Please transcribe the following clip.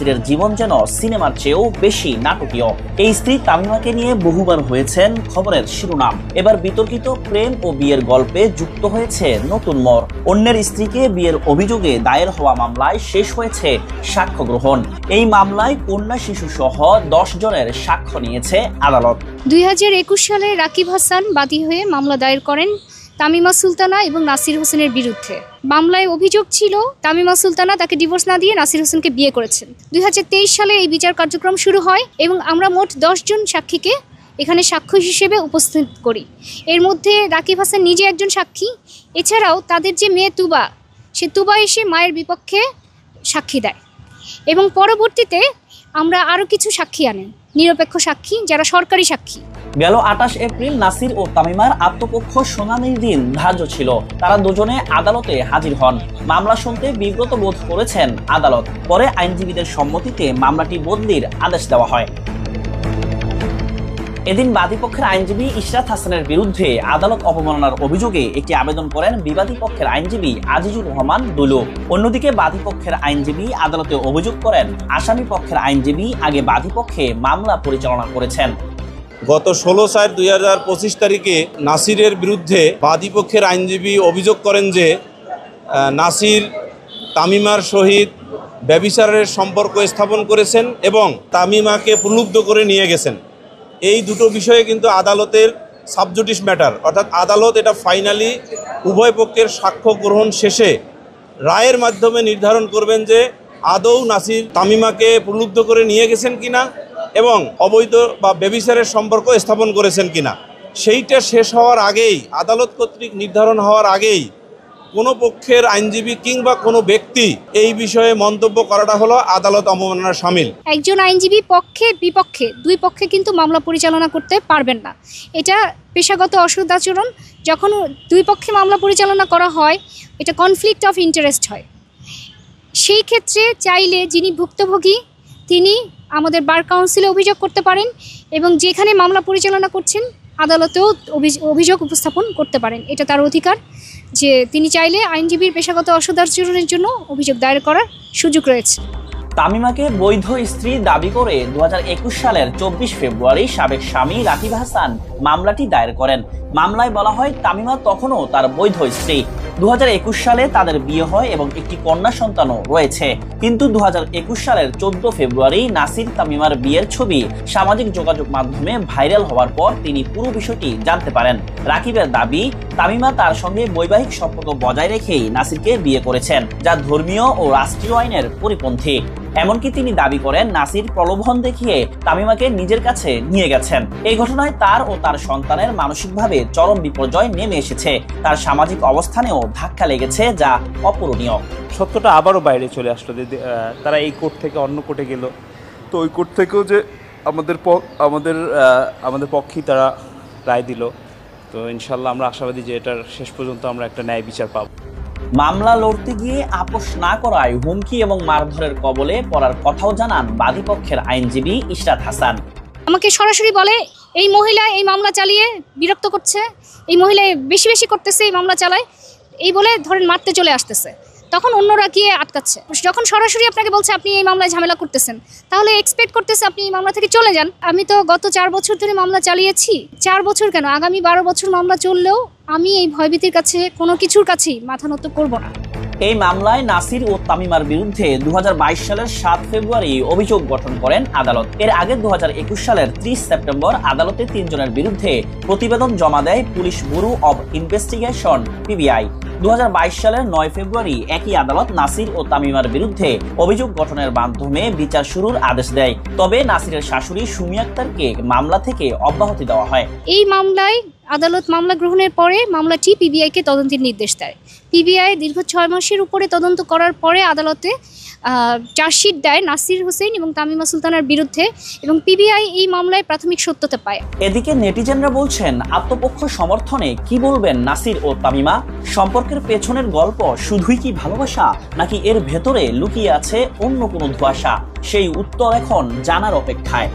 স্ত্রীর জীবন যেন সিনেমার চেয়েও বেশি নাটকীয়। এই স্ত্রী তামিমাকে নিয়ে বহুবার হয়েছেন খবরের শিরোনাম। এবার বিতর্কিত প্রেম ও বিয়ের গল্পে যুক্ত হয়েছে নতুন মোড়। অন্যের স্ত্রীকে বিয়ের অভিযোগে দায়ের হওয়া মামলায় শেষ হয়েছে সাক্ষ্য গ্রহণ। এই মামলায় কন্যা শিশু সহ 10 জনের সাক্ষ্য নিয়েছে আদালত। 2021 সালে রাকিব হাসান বাদী হয়ে মামলা দায়ের করেন তামিমা সুলতানা এবং নাসির হোসেনের বিরুদ্ধে। মামলায় অভিযোগ ছিল তামিমা সুলতানা তাকে ডিভোর্স না দিয়ে নাসির হোসেনকে বিয়ে করেছেন। 2023 সালে এই বিচার কার্যক্রম শুরু হয় এবং আমরা মোট 10 জন সাক্ষীকে এখানে সাক্ষ্য হিসেবে উপস্থিত করি। এর মধ্যে রাকিব হাসান নিজে একজন সাক্ষী। এছাড়াও তাদের যে মেয়ে তুবা, সে তুবা এসে মায়ের বিপক্ষে সাক্ষী দেয় এবং পরবর্তীতে আমরা আরও কিছু সাক্ষী আনেন, নিরপেক্ষ সাক্ষী যারা সরকারি সাক্ষী। গেল 28 এপ্রিল নাসির ও তামিমার আত্মপক্ষ শুনানির দিন ধার্য ছিল। তারা দুজনে আদালতে হাজির হন। মামলা শুনতে বিব্রত বোধ করেছেন আদালত। পরে আইনজীবীদের সম্মতিতে মামলাটি বদলির আদেশ দেওয়া হয়। এদিন বাদীপক্ষের আইনজীবী ইশরাত হাসানের বিরুদ্ধে আদালত অবমাননার অভিযোগে একটি আবেদন করেন বিবাদী পক্ষের আইনজীবী আজিজুর রহমান দুলু। অন্যদিকে বাদীপক্ষের আইনজীবী আদালতে অভিযোগ করেন আসামি পক্ষের আইনজীবী আগে বাদীপক্ষে মামলা পরিচালনা করেছেন। গত 16/7/2025 তারিখে নাসিরের বিরুদ্ধে বাদীপক্ষের আইনজীবী অভিযোগ করেন যে নাসির তামিমার সহিত ব্যভিচারের সম্পর্ক স্থাপন করেছেন এবং তামিমাকে প্রলুব্ধ করে নিয়ে গেছেন। এই দুটো বিষয়ে কিন্তু আদালতের সাবজুডিস ম্যাটার, অর্থাৎ আদালত এটা ফাইনালি উভয় পক্ষের সাক্ষ্য গ্রহণ শেষে রায়ের মাধ্যমে নির্ধারণ করবেন যে আদৌ নাসির তামিমাকে প্রলুব্ধ করে নিয়ে গেছেন কিনা এবং অবৈধ বা ব্যভিচারের সম্পর্ক স্থাপন করেছেন কিনা। সেইটা শেষ হওয়ার আগেই, আদালত কর্তৃক নির্ধারণ হওয়ার আগেই কোনো পক্ষের আইনজীবী কিংবা কোনো ব্যক্তি এই বিষয়ে মন্তব্য করাটা হলো আদালত অবমাননার শামিল। একজন আইনজীবী পক্ষে বিপক্ষে দুই পক্ষে কিন্তু মামলা পরিচালনা করতে পারবেন না। এটা পেশাগত অসৎ আচরণ। যখন দুই পক্ষে মামলা পরিচালনা করা হয়, এটা কনফ্লিক্ট অফ ইন্টারেস্ট হয়। সেই ক্ষেত্রে চাইলে যিনি ভুক্তভোগী তিনি আমাদের বার কাউন্সিলে অভিযোগ করতে পারেন এবং যেখানে মামলা পরিচালনা করছেন আদালতেও অভিযোগ উপস্থাপন করতে পারেন। এটা তার অধিকার যে তিনি চাইলে আইনজীবীর পেশাগত অসদাচরণের জন্য অভিযোগ দায়ের করার সুযোগ রয়েছে। তামিমাকে বৈধ স্ত্রী দাবি করে 2021 সালের 24 ফেব্রুয়ারি সাবেক স্বামী রাকিব হাসান মামলাটি দায়ের করেন। মামলায় বলা হয় তামিমা তখনও তার বৈধ স্ত্রী। 2021 সালে তাদের বিয়ে হয় এবং একটি কন্যা সন্তানও রয়েছে। কিন্তু 2021 সালের 14 ফেব্রুয়ারি নাসির তামিমার বিয়ের ছবি সামাজিক যোগাযোগ মাধ্যমে ভাইরাল হওয়ার পর তিনি পুরো বিষয়টি জানতে পারেন। রাকিবের দাবি তামিমা তার সঙ্গে বৈবাহিক সম্পর্ক বজায় রেখেই নাসিরকে বিয়ে করেছেন, যা ধর্মীয় ও রাষ্ট্রীয় আইনের পরিপন্থী। এমনকি তিনি দাবি করেন নাসির প্রলোভন দেখিয়ে তামিমাকে নিজের কাছে নিয়ে গেছেন। এই ঘটনায় তার ও তার সন্তানের মানসিকভাবে চরম বিপর্যয় নেমে এসেছে। তার সামাজিক অবস্থানেও ধাক্কা লেগেছে, যা অপূরণীয়। সত্যটা আবারও বাইরে চলে আসলো যে তারা এই কোর্ট থেকে অন্য কোর্টে গেল। তো ওই কোর্ট থেকেও যে আমাদের পক্ষেই তারা রায় দিল। তো ইনশাল্লাহ আমরা আশাবাদী যে এটার শেষ পর্যন্ত আমরা একটা ন্যায় বিচার পাব। মামলা লড়তে গিয়ে আপোষ না করায় হুমকি এবং মারধরের কবলে পড়ার কথাও জানান বাদীপক্ষের আইনজীবী ইশরাত হাসান। আমাকে সরাসরি বলে এই মহিলা এই মামলা চালিয়ে বিরক্ত করছে, এই মহিলা বেশি বেশি করতেছে, এই মামলা চালায়, এই বলে ধরেন মারতে চলে আসতেছে। তখন অন্যরা গিয়ে আটকাচ্ছে। যখন সরাসরি আপনাকে বলছে আপনি এই মামলায় ঝামেলা করতেছেন, তাহলে এক্সপেক্ট করতেছে আপনি এই মামলা থেকে চলে যান। আমি তো গত 4 বছর ধরে মামলা চালিয়েছি। 4 বছর কেন, আগামী 12 বছর মামলা চললেও আমি এই ভয়ভীতির কাছে কোনো কিছুর কাছেই মাথা নত করব না। এই মামলায় নাসির ও তামিমার বিরুদ্ধে 2022 সালের 7 ফেব্রুয়ারি অভিযোগ গঠন করেন আদালত। এর আগে 2021 সালের 30 সেপ্টেম্বর আদালতে 3 জনের বিরুদ্ধে প্রতিবেদন জমা দেয় police bureau of investigation PBI। 2022 সালের 9 ফেব্রুয়ারি একই আদালত নাসির ও তামিমার বিরুদ্ধে অভিযোগ গঠনের মাধ্যমে বিচার শুরুর আদেশ দেয়। তবে নাসিরের শাশুড়ি সুমি আক্তারকে মামলা থেকে অব্যাহতি দেওয়া হয়। এই মামলায় আদালত মামলা গ্রহণের পরে মামলাটি PBI-কে তদন্তের নির্দেশ দেয়। PBI দীর্ঘ 6 মাসের উপরে তদন্ত করার পরে আদালতে চার্জশিট দেয় নাসির হোসেন এবং তামিমা সুলতানার বিরুদ্ধে এবং PBI এই মামলায় প্রাথমিক সত্যতা পায়। এদিকে নেটিজেনরা বলছেন আত্মপক্ষ সমর্থনে কি বলবেন নাসির ও তামিমা? সম্পর্কের পেছনের গল্প শুধুই কি ভালোবাসা, নাকি এর ভেতরে লুকিয়ে আছে অন্য কোনো ধোঁয়াশা? সেই উত্তর এখন জানার অপেক্ষায়।